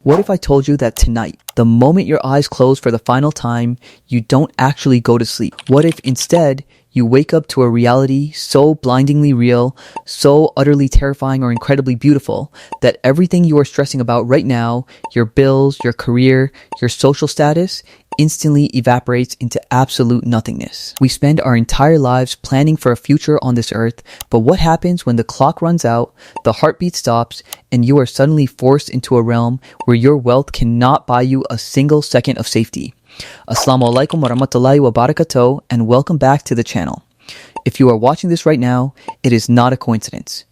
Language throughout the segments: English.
What if I told you that tonight, the moment your eyes close for the final time, you don't actually go to sleep? What if instead, you wake up to a reality so blindingly real, so utterly terrifying or incredibly beautiful, that everything you are stressing about right now, your bills, your career, your social status, instantly evaporates into absolute nothingness. We spend our entire lives planning for a future on this earth, but what happens when the clock runs out, the heartbeat stops, and you are suddenly forced into a realm where your wealth cannot buy you a single second of safety? Assalamu alaikum wa rahmatullahi wa barakatuh, and welcome back to the channel. If you are watching this right now, it is not a coincidence.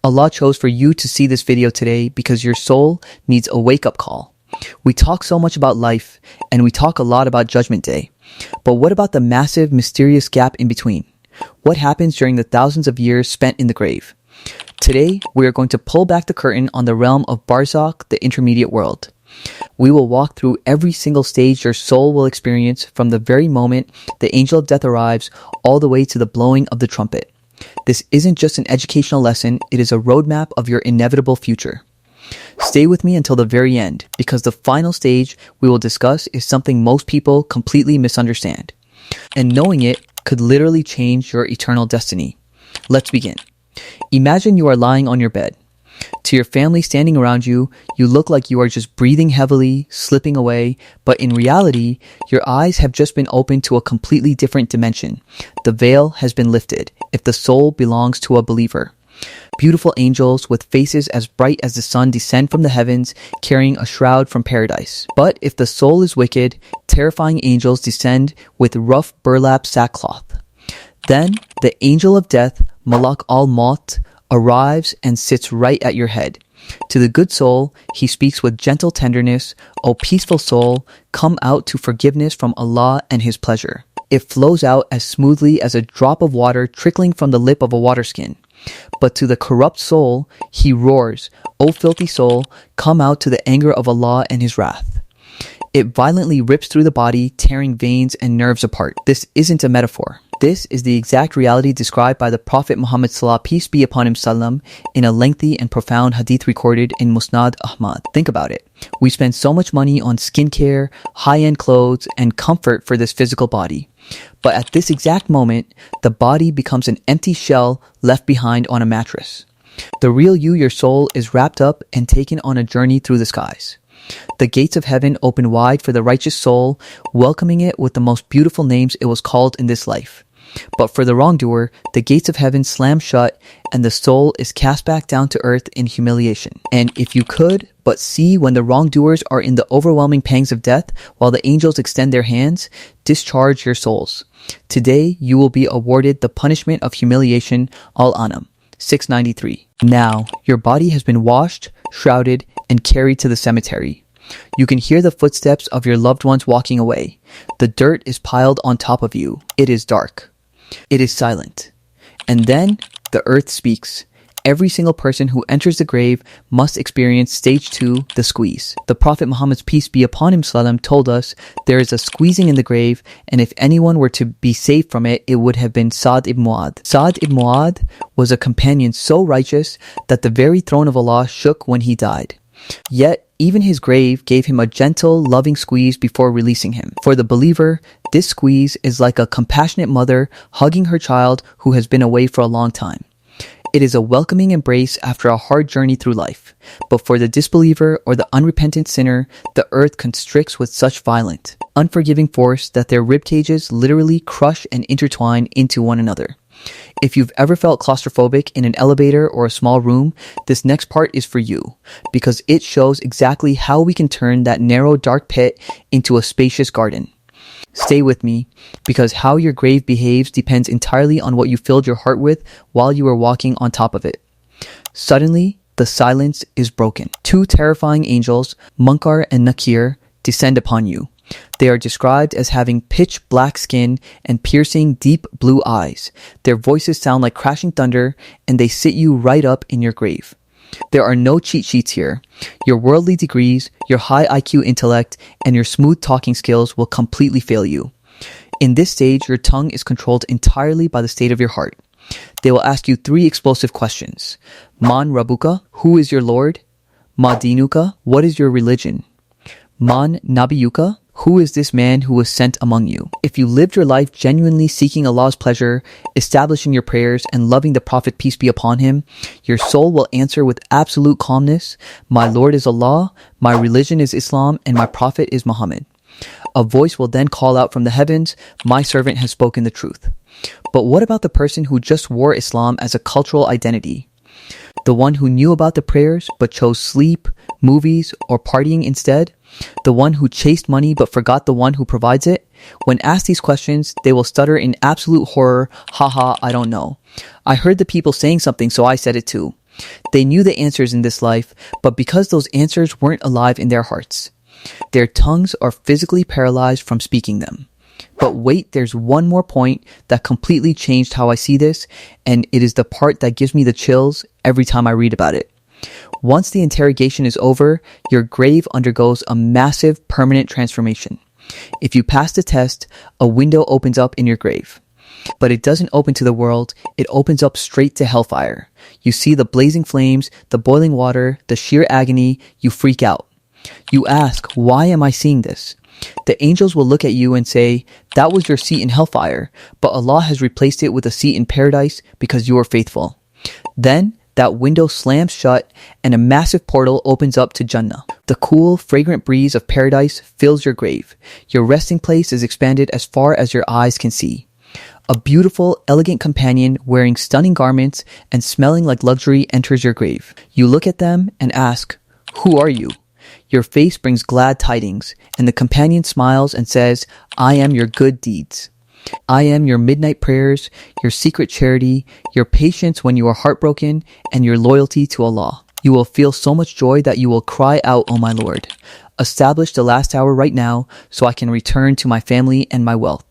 Allah chose for you to see this video today because your soul needs a wake-up call. We talk so much about life, and we talk a lot about Judgment Day. But what about the massive, mysterious gap in between? What happens during the thousands of years spent in the grave? Today, we are going to pull back the curtain on the realm of Barzakh, the intermediate world. We will walk through every single stage your soul will experience from the very moment the angel of death arrives all the way to the blowing of the trumpet. This isn't just an educational lesson, it is a roadmap of your inevitable future. Stay with me until the very end, because the final stage we will discuss is something most people completely misunderstand. And knowing it could literally change your eternal destiny. Let's begin. Imagine you are lying on your bed. To your family standing around you, you look like you are just breathing heavily, slipping away, but in reality, your eyes have just been opened to a completely different dimension. The veil has been lifted, if the soul belongs to a believer. Beautiful angels with faces as bright as the sun descend from the heavens, carrying a shroud from paradise. But if the soul is wicked, terrifying angels descend with rough burlap sackcloth. Then the angel of death, Malak al-Maut, arrives and sits right at your head. To the good soul, he speaks with gentle tenderness, "O peaceful soul, come out to forgiveness from Allah and His pleasure." It flows out as smoothly as a drop of water trickling from the lip of a waterskin. But to the corrupt soul, he roars, "O filthy soul, come out to the anger of Allah and His wrath." It violently rips through the body, tearing veins and nerves apart. This isn't a metaphor. This is the exact reality described by the Prophet Muhammad Sallallahu peace be upon him sallam in a lengthy and profound hadith recorded in Musnad Ahmad. Think about it. We spend so much money on skincare, high-end clothes, and comfort for this physical body. But at this exact moment, the body becomes an empty shell left behind on a mattress. The real you, your soul, is wrapped up and taken on a journey through the skies. The gates of heaven open wide for the righteous soul, welcoming it with the most beautiful names it was called in this life. But for the wrongdoer, the gates of heaven slam shut and the soul is cast back down to earth in humiliation. And if you could but see when the wrongdoers are in the overwhelming pangs of death while the angels extend their hands, discharge your souls. Today you will be awarded the punishment of humiliation, Al-Anam 693. Now, your body has been washed, shrouded, and carried to the cemetery. You can hear the footsteps of your loved ones walking away. The dirt is piled on top of you. It is dark. It is silent. And then the earth speaks. Every single person who enters the grave must experience stage 2, the squeeze. The Prophet Muhammad's peace be upon him sallam told us there is a squeezing in the grave, and if anyone were to be saved from it, it would have been Sa'd ibn Mu'adh. Sa'd ibn Mu'adh was a companion so righteous that the very throne of Allah shook when he died. Yet, even his grave gave him a gentle, loving squeeze before releasing him. For the believer, this squeeze is like a compassionate mother hugging her child who has been away for a long time. It is a welcoming embrace after a hard journey through life. But for the disbeliever or the unrepentant sinner, the earth constricts with such violent, unforgiving force that their rib cages literally crush and intertwine into one another. If you've ever felt claustrophobic in an elevator or a small room, this next part is for you, because it shows exactly how we can turn that narrow, dark pit into a spacious garden. Stay with me, because how your grave behaves depends entirely on what you filled your heart with while you were walking on top of it. Suddenly, the silence is broken. Two terrifying angels, Munkar and Nakir, descend upon you. They are described as having pitch black skin and piercing deep blue eyes. Their voices sound like crashing thunder, and they sit you right up in your grave. There are no cheat sheets here. Your worldly degrees, your high IQ intellect, and your smooth talking skills will completely fail you. In this stage, your tongue is controlled entirely by the state of your heart. They will ask you 3 explosive questions. Man Rabuka, who is your Lord? Ma dinuka, what is your religion? Man nabiyuka, who is this man who was sent among you? If you lived your life genuinely seeking Allah's pleasure, establishing your prayers, and loving the Prophet, peace be upon him, your soul will answer with absolute calmness, my Lord is Allah, my religion is Islam, and my Prophet is Muhammad. A voice will then call out from the heavens, my servant has spoken the truth. But what about the person who just wore Islam as a cultural identity? The one who knew about the prayers but chose sleep, movies, or partying instead? The one who chased money but forgot the one who provides it? When asked these questions, they will stutter in absolute horror, haha, I don't know. I heard the people saying something, so I said it too. They knew the answers in this life, but because those answers weren't alive in their hearts, their tongues are physically paralyzed from speaking them. But wait, there's one more point that completely changed how I see this, and it is the part that gives me the chills every time I read about it. Once the interrogation is over, your grave undergoes a massive permanent transformation. If you pass the test, a window opens up in your grave. But it doesn't open to the world, it opens up straight to hellfire. You see the blazing flames, the boiling water, the sheer agony, you freak out. You ask, why am I seeing this? The angels will look at you and say, that was your seat in hellfire, but Allah has replaced it with a seat in paradise because you are faithful. Then, that window slams shut and a massive portal opens up to Jannah. The cool, fragrant breeze of paradise fills your grave. Your resting place is expanded as far as your eyes can see. A beautiful, elegant companion wearing stunning garments and smelling like luxury enters your grave. You look at them and ask, who are you? Your face brings glad tidings, and the companion smiles and says, I am your good deeds. I am your midnight prayers, your secret charity, your patience when you are heartbroken, and your loyalty to Allah. You will feel so much joy that you will cry out, O my Lord, establish the last hour right now so I can return to my family and my wealth.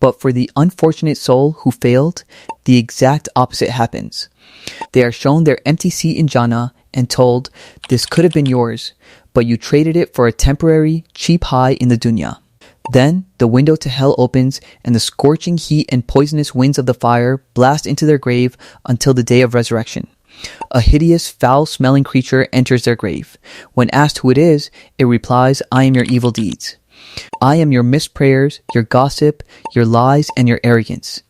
But for the unfortunate soul who failed, the exact opposite happens. They are shown their empty seat in Jannah and told, this could have been yours, but you traded it for a temporary, cheap high in the dunya. Then the window to hell opens and the scorching heat and poisonous winds of the fire blast into their grave until the day of resurrection. A hideous, foul-smelling creature enters their grave. When asked who it is, it replies, I am your evil deeds. I am your missed prayers, your gossip, your lies, and your arrogance.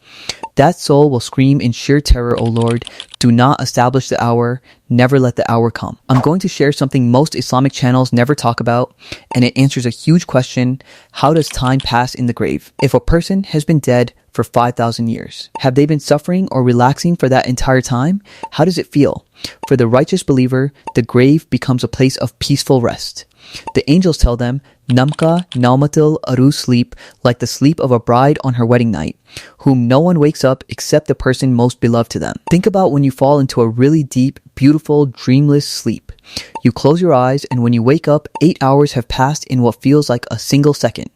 That soul will scream in sheer terror, O Lord, do not establish the hour, never let the hour come. I'm going to share something most Islamic channels never talk about, and it answers a huge question: how does time pass in the grave? If a person has been dead for 5,000 years, have they been suffering or relaxing for that entire time? How does it feel? For the righteous believer, the grave becomes a place of peaceful rest. The angels tell them, Namka naumatil aru, sleep like the sleep of a bride on her wedding night, whom no one wakes up except the person most beloved to them. Think about when you fall into a really deep, beautiful, dreamless sleep. You close your eyes, and when you wake up, 8 hours have passed in what feels like a single second.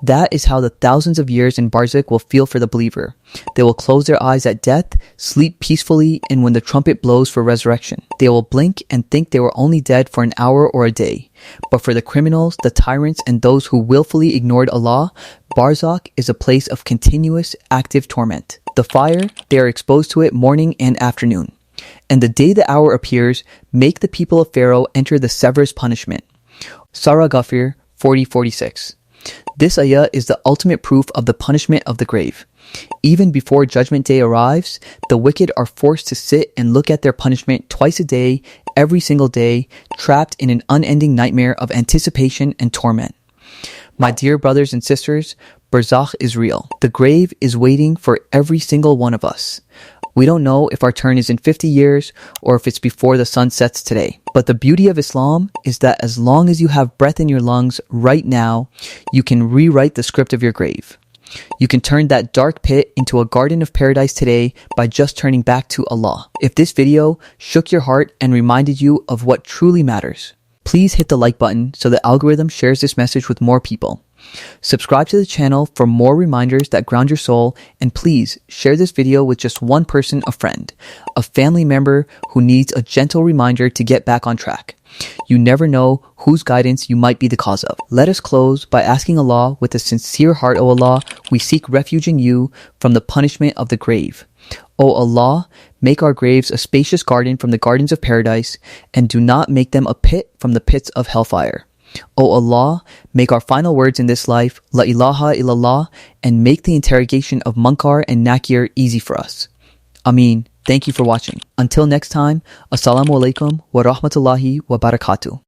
That is how the thousands of years in Barzakh will feel for the believer. They will close their eyes at death, sleep peacefully, and when the trumpet blows for resurrection, they will blink and think they were only dead for an hour or a day. But for the criminals, the tyrants, and those who willfully ignored Allah, Barzakh is a place of continuous, active torment. The fire, they are exposed to it morning and afternoon. And the day the hour appears, make the people of Pharaoh enter the severest punishment. Surah Ghafir 40:46. This ayah is the ultimate proof of the punishment of the grave. Even before Judgment Day arrives, the wicked are forced to sit and look at their punishment twice a day, every single day, trapped in an unending nightmare of anticipation and torment. My dear brothers and sisters, Barzakh is real. The grave is waiting for every single one of us. We don't know if our turn is in 50 years or if it's before the sun sets today. But the beauty of Islam is that as long as you have breath in your lungs right now, you can rewrite the script of your grave. You can turn that dark pit into a garden of paradise today by just turning back to Allah. If this video shook your heart and reminded you of what truly matters, please hit the like button so the algorithm shares this message with more people. Subscribe to the channel for more reminders that ground your soul, and please share this video with just one person, a friend, a family member who needs a gentle reminder to get back on track. You never know whose guidance you might be the cause of. Let us close by asking Allah with a sincere heart, O Allah, we seek refuge in you from the punishment of the grave. O Allah, make our graves a spacious garden from the gardens of paradise, and do not make them a pit from the pits of hellfire. O Allah, make our final words in this life, La ilaha illallah, and make the interrogation of Munkar and Nakir easy for us. Ameen. Thank you for watching. Until next time, Assalamu alaikum wa rahmatullahi wa barakatuh.